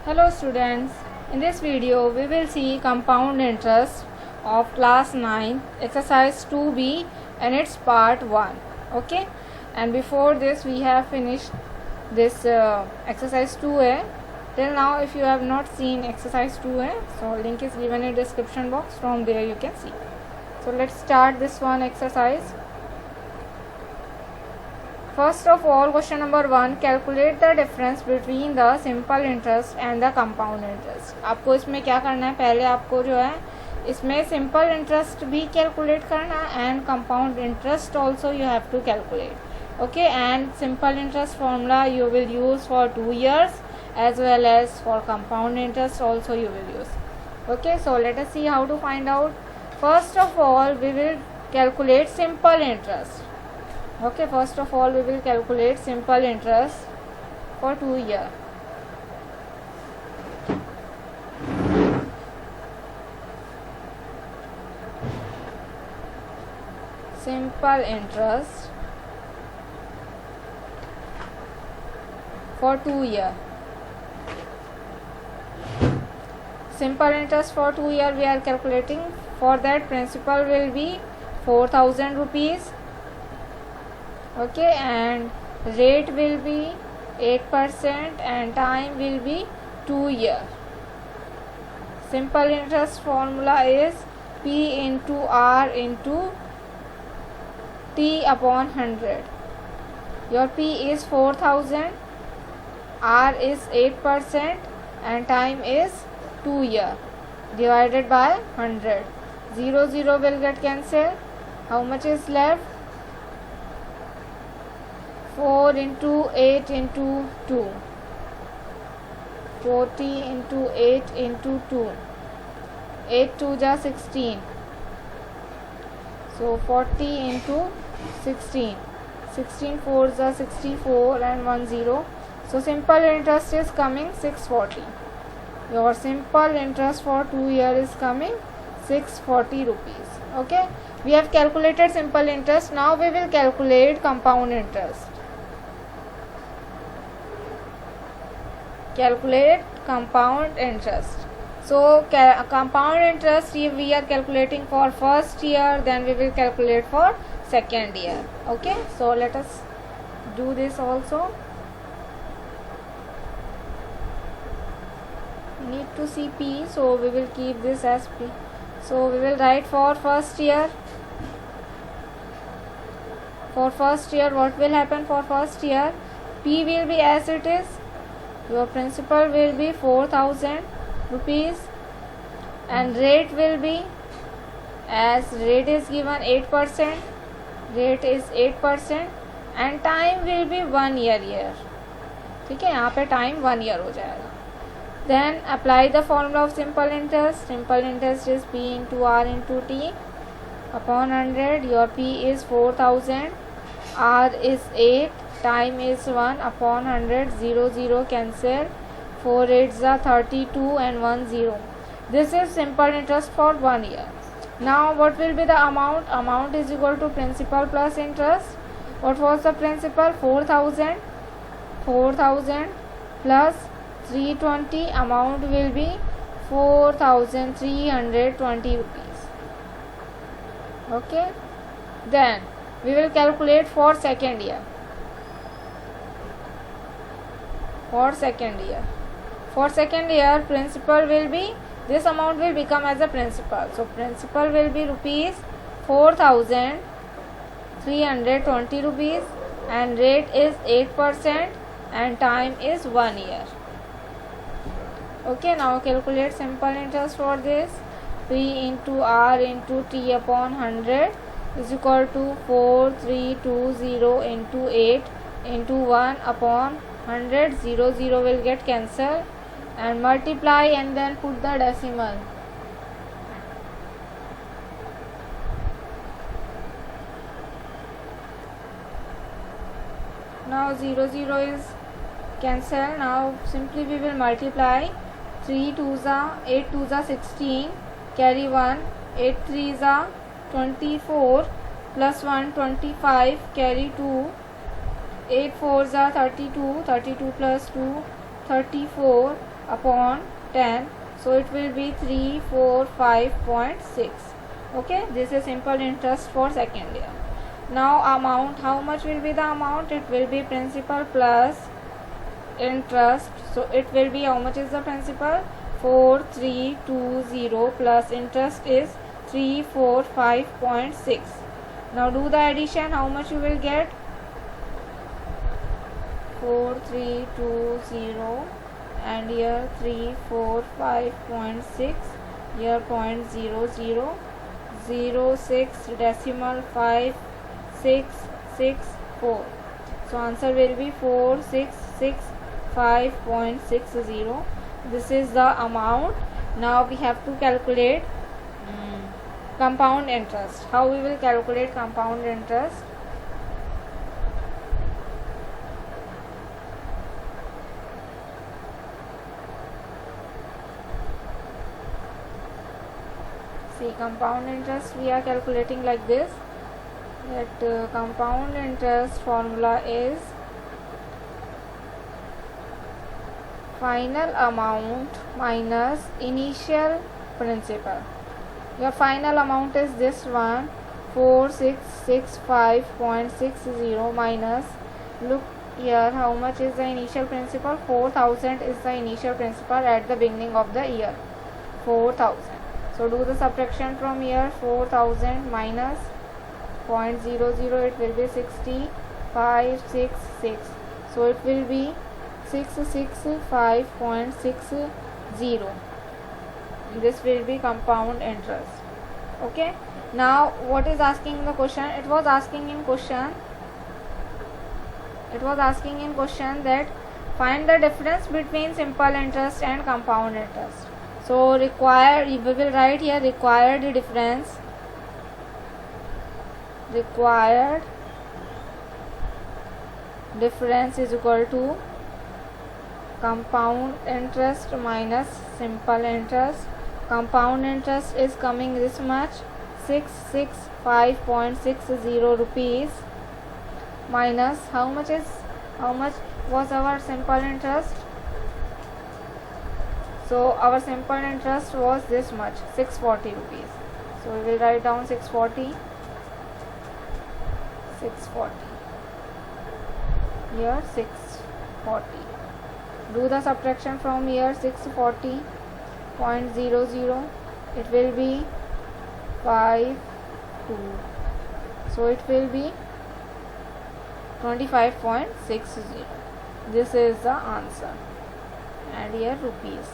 Hello students, in this video we will see compound interest of class 9 exercise 2b and its part 1. Okay, and before this we have finished this exercise 2a. Till now if you have not seen exercise 2a, so link is given in description box, from there you can see. So let's start this one exercise. First of all, question number 1, calculate the difference between the simple interest and the compound interest. आपको इसमें क्या करना है, पहले आपको जो है इसमें simple interest भी calculate करना and compound interest also you have to calculate. Okay, and simple interest formula you will use for 2 years as well as for compound interest also you will use. Okay, so let us see how to find out. First of all, we will calculate simple interest. Okay, first of all we will calculate simple interest for 2 years. Simple interest for 2 years. Simple interest for 2 years we are calculating. For that, principal will be 4,000 rupees. Okay, and rate will be 8% and time will be 2 years. Simple interest formula is P into R into T upon 100. Your P is 4,000, R is 8% and time is 2 years divided by 100. 0 0 will get cancelled. How much is left? 4 into 8 into 2, 40 into 8 into 2, 8 2 ja 16, so 40 into 16, 16 4 ja 64 and 1 0, so simple interest is coming 640. Your simple interest for 2 years is coming 640 rupees. Okay, we have calculated simple interest. Now we will calculate compound interest. Calculate compound interest. So compound interest we are calculating for first year, then we will calculate for second year. Okay, so let us do this also. Need to see P, so we will keep this as P. So we will write for first year. For first year, what will happen for first year? P will be as it is. Your principal will be 4,000 rupees and rate will be, as rate is given 8%, rate is 8% and time will be 1 year here. ठीक है, यहाँ पे time 1 year हो जाएगा. Then apply the formula of simple interest. Simple interest is P into R into T upon 100. Your P is 4,000, R is 8, time is 1 upon 100, 0 0 cancel, 4 8s are 32 and 1 0. This is simple interest for 1 year. Now what will be the amount? Amount is equal to principal plus interest. What was the principal? 4,000. 4,000 plus 320, amount will be 4,320 rupees. Okay, then we will calculate for second year. For second year, principal will be, this amount will become as a principal. So principal will be rupees 4,320 rupees and rate is 8% and time is 1 year. Okay, now calculate simple interest for this. P into R into T upon 100 is equal to 4320 into 8 into 1 upon 100. 0 0 will get cancelled and multiply and then put the decimal. Now 0 0 is cancelled. Now simply we will multiply. 3 2s are 8 2s are 16, carry 1, 8 3s are 24 plus 1 25, carry 2, 8 4s are 32, 32 plus 2 34 upon 10, so it will be 345.6. okay, this is simple interest for second year. Now amount, how much will be the amount? It will be principal plus interest. So it will be, how much is the principal? 4320 plus interest is 345.6. now do the addition, how much you will get? 4320 and here 345.6, here 0.0006 decimal 5664. so answer will be 4665.60. this is the amount. Now we have to calculate compound interest. How we will calculate compound interest? See, compound interest we are calculating like this, that compound interest formula is final amount minus initial principal. Your final amount is this one, 4665.60 minus, look here, how much is the initial principal? 4000 is the initial principal at the beginning of the year, 4000. so do the subtraction from here, 4000 minus 0.00, it will be 6566. so it will be 665.60. this will be compound interest. okay, now what is asking the question? It was asking in question that find the difference between simple interest and compound interest. so required, we will write here required difference is equal to compound interest minus simple interest. Compound interest is coming this much, 665.60 rupees, minus how much was our simple interest? So our simple interest was this much, 640 rupees. so we will write down 640 here, 640. do the subtraction from here, 640.00, it will be 52, so it will be 25.60. this is the answer, and here rupees.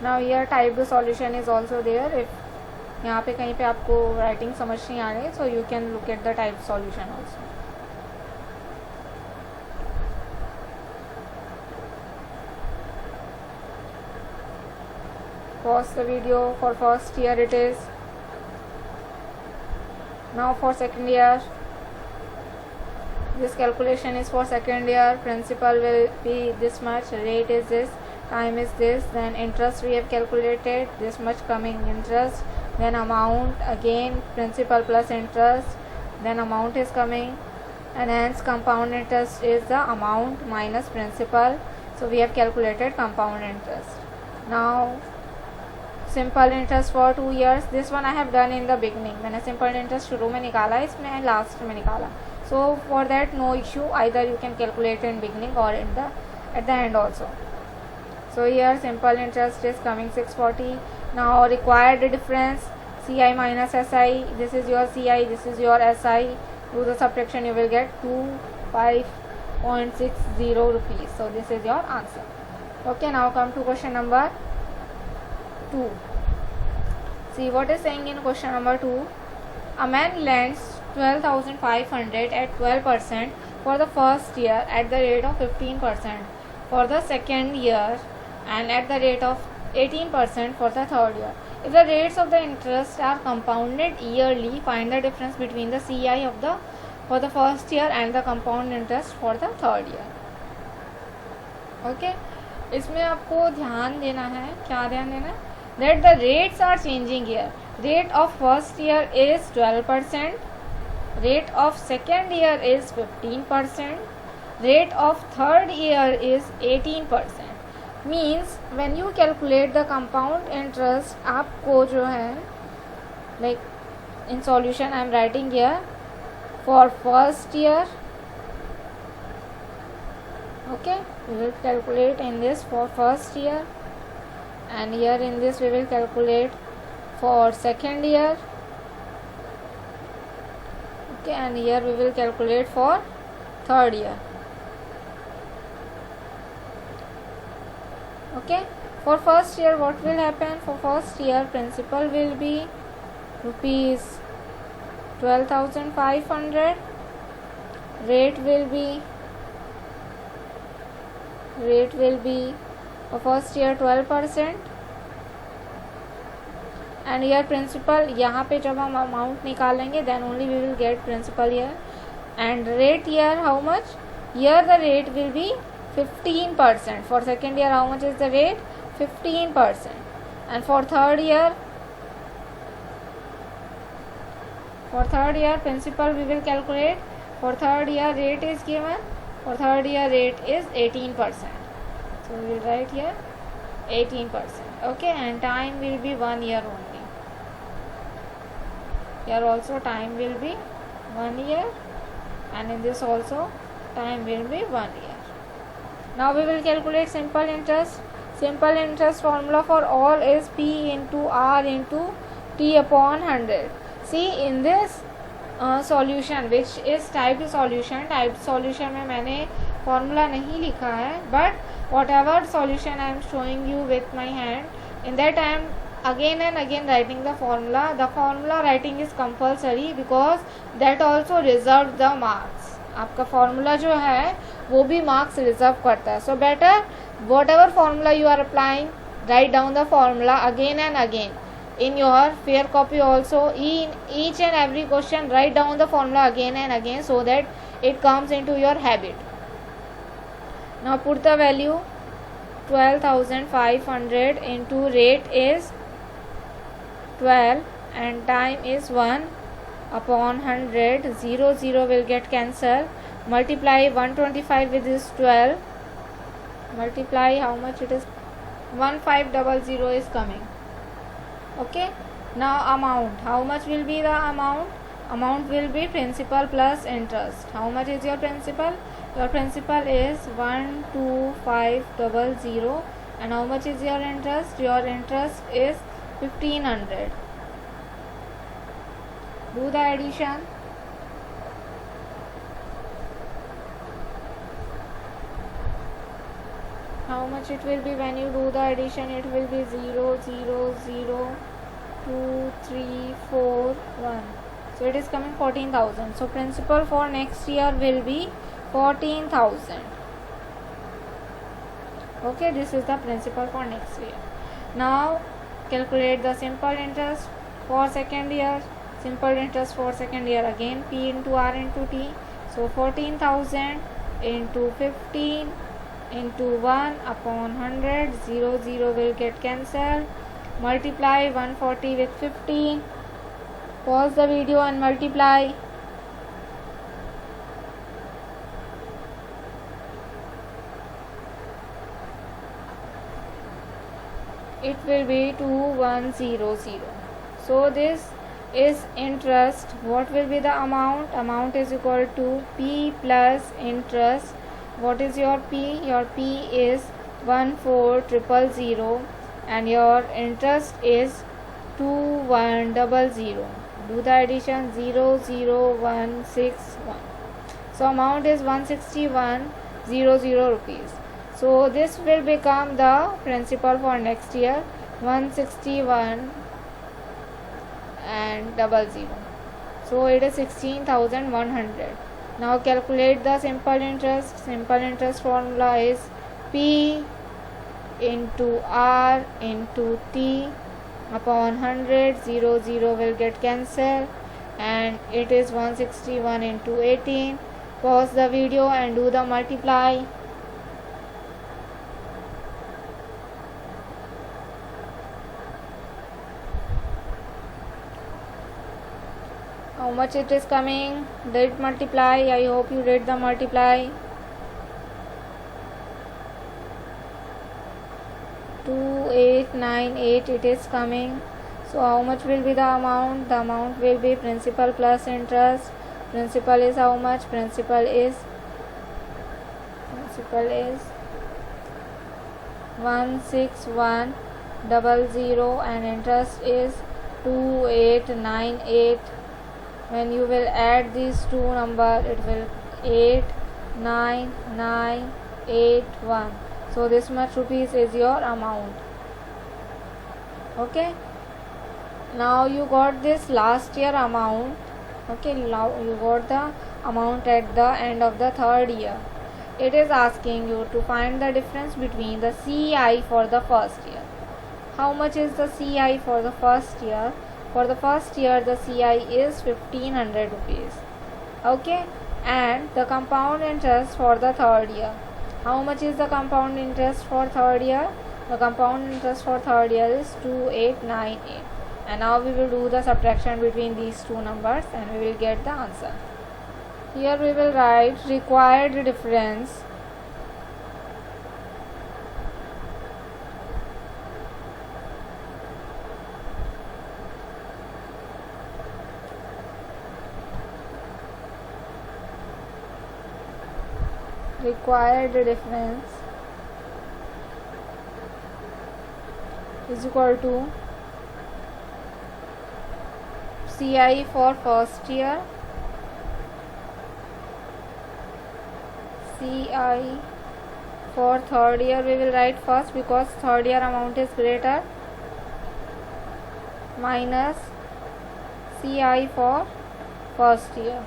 now here typed solution is also there. if यहाँ पे कहीं पे आपको writing समझ नहीं आ रही, so you can look at the typed solution also. pause the video. For first year it is. now for second year, this calculation is for second year. Principal will be this much, rate is this, time is this, then interest we have calculated this much coming interest, then amount again principal plus interest, then amount is coming, and hence compound interest is the amount minus principal. so we have calculated compound interest. now simple interest for 2 years, this one I have done in the beginning. मैंने simple interest शुरू में निकाला, इसमें last में निकाला. so for that no issue, either you can calculate in beginning or in the at the end also. so here simple interest is coming 640. now required difference, CI minus SI, this is your CI, this is your SI, do the subtraction, you will get 25.60 rupees. so this is your answer. okay, now come to question number 2. see what is saying in question number 2. a man lends 12,500 at 12% for the first year at the rate of 15% for the second year and at the rate of 18% for the third year. if the rates of the interest are compounded yearly, find the difference between the CI of the for the first year and the compound interest for the third year. okay, इसमें आपको ध्यान देना है, क्या ध्यान देना है, that the rates are changing here. rate of first year is 12%, rate of second year is 15%, rate of third year is 18%. means when you calculate the compound interest, आपको जो है like in solution I am writing here for first year. Okay, we will calculate in this for first year, and here in this we will calculate for second year. Okay, and here we will calculate for third year. Okay, for first year what will happen? For first year principal will be rupees 12,500. Rate will be for first year 12%. And year principal, यहाँ पे जब हम amount निकालेंगे then only we will get principal year. And rate year how much? Year the rate will be 15%. For second year how much is the rate? 15%. And for third year principal we will calculate. For third year rate is given. For third year rate is 18%. So we will write here 18%. Okay, and time will be 1 year only. Here also time will be 1 year, and in this also time will be 1 year. Now we will calculate simple interest. Simple interest formula for all is P into R into T upon 100. See in this solution which is typed solution. Typed solution में मैंने formula नहीं लिखा है, but whatever solution I am showing you with my hand, in that I am again and again writing the formula. The formula writing is compulsory because that also reserves the marks. आपका formula जो है वो भी marks reserve करता है. So better whatever formula you are applying, write down the formula again and again. In your fair copy also, in each and every question write down the formula again and again so that it comes into your habit. Now put the value 12,500 into rate is 12 and time is 1 upon 100. 0 0 will get cancelled. Multiply 125 with this 12. Multiply how much it is? 1500 is coming. Okay, now amount. How much will be the amount? Amount will be principal plus interest. How much is your principal? Your principal is 12500. And how much is your interest? Your interest is 1500. Do the addition. How much it will be when you do the addition? It will be 0 0 0 2 3 4 1. So it is coming 14,000. So principal for next year will be 14,000. Okay, this is the principal for next year. Now calculate the simple interest for second year. Simple interest for second year again P into R into T. So 14,000 into 15 into 1 upon 100. 0 0 will get cancelled. Multiply 140 with 15. Pause the video and multiply. It will be 2100. So this is interest. What will be the amount? Amount is equal to P plus interest. What is your P? Your P is 14000 and your interest is 2100. Do the addition. 00161. So amount is 16100 rupees. So this will become the principal for next year, 161 and 00. So it is 16,100. Now calculate the simple interest. Simple interest formula is P into R into T upon 100. 0 0 will get cancelled and it is 161 into 18. Pause the video and do the multiply. How much it is coming? Did multiply? I hope you did the multiply. 2898 it is coming. So how much will be the amount? The amount will be principal plus interest. Principal is how much? Principal is 16100 and interest is 2898. When you will add these two numbers, it will 89981. So this much rupees is your amount. Okay, now you got this last year amount. Okay, now you got the amount at the end of the third year. It is asking you to find the difference between the CI for the first year. How much is the CI for the first year? For the first year, the CI is 1500 rupees. Okay, and the compound interest for the third year. How much is the compound interest for third year? The compound interest for third year is 2898. And now we will do the subtraction between these two numbers and we will get the answer. Here we will write required difference is equal to CI for first year, CI for third year we will write first because third year amount is greater, minus CI for first year.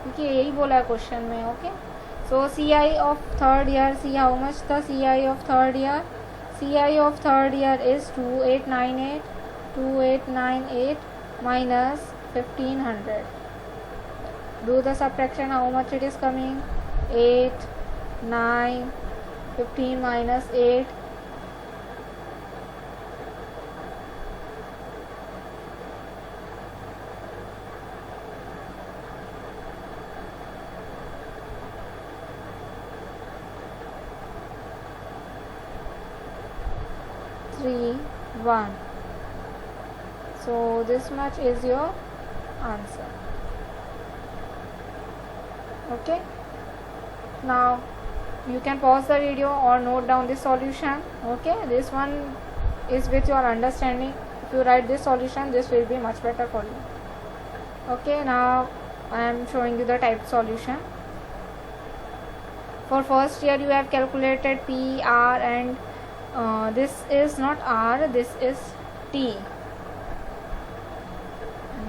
ठीक है, यही बोला है question में. Okay, so CI of third year, see how much the CI of third year? CI of third year is 2898 minus 1500. Do the subtraction. How much it is coming? 8, 9, 15 minus 8. One. So this much is your answer. Okay, now you can pause the video or note down this solution. Okay, this one is with your understanding. If you write this solution, this will be much better for you. Okay, now I am showing you the type solution. For first year you have calculated P, R and this is not R, this is T,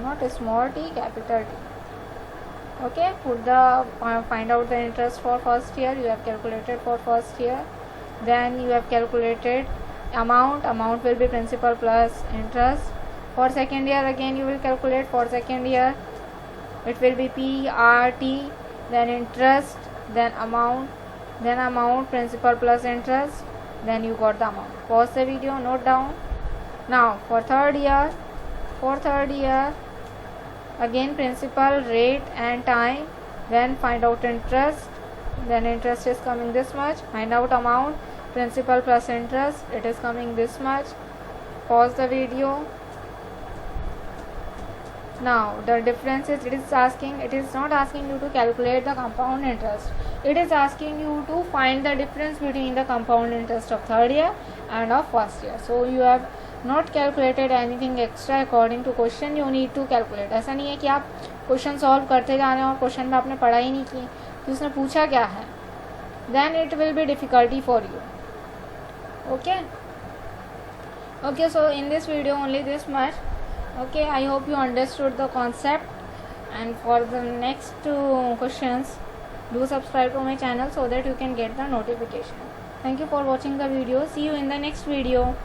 not a small t, capital T. Okay, put the find out the interest for first year. You have calculated for first year. Then you have calculated amount will be principal plus interest. For second year again you will calculate. For second year it will be P, R, T, then interest, then amount, principal plus interest, then you got the amount. Pause the video, note down. Now for third year, again principal, rate and time, then find out interest, then interest is coming this much. Find out amount, principal plus interest, it is coming this much. Pause the video. Now the difference is, it is not asking you to calculate the compound interest. It is asking you to find the difference between the compound interest of third year and of first year. So you have not calculated anything extra according to question. You need to calculate. ऐसा नहीं है कि आप question solve करते जा रहे हैं और क्वेश्चन में आपने पढ़ाई नहीं की कि उसने पूछा क्या है. Then it will be difficulty for you. Okay, so in this video only this much. Okay, I hope you understood the concept, and for the next questions do subscribe to my channel so that you can get the notification. Thank you for watching the video. See you in the next video.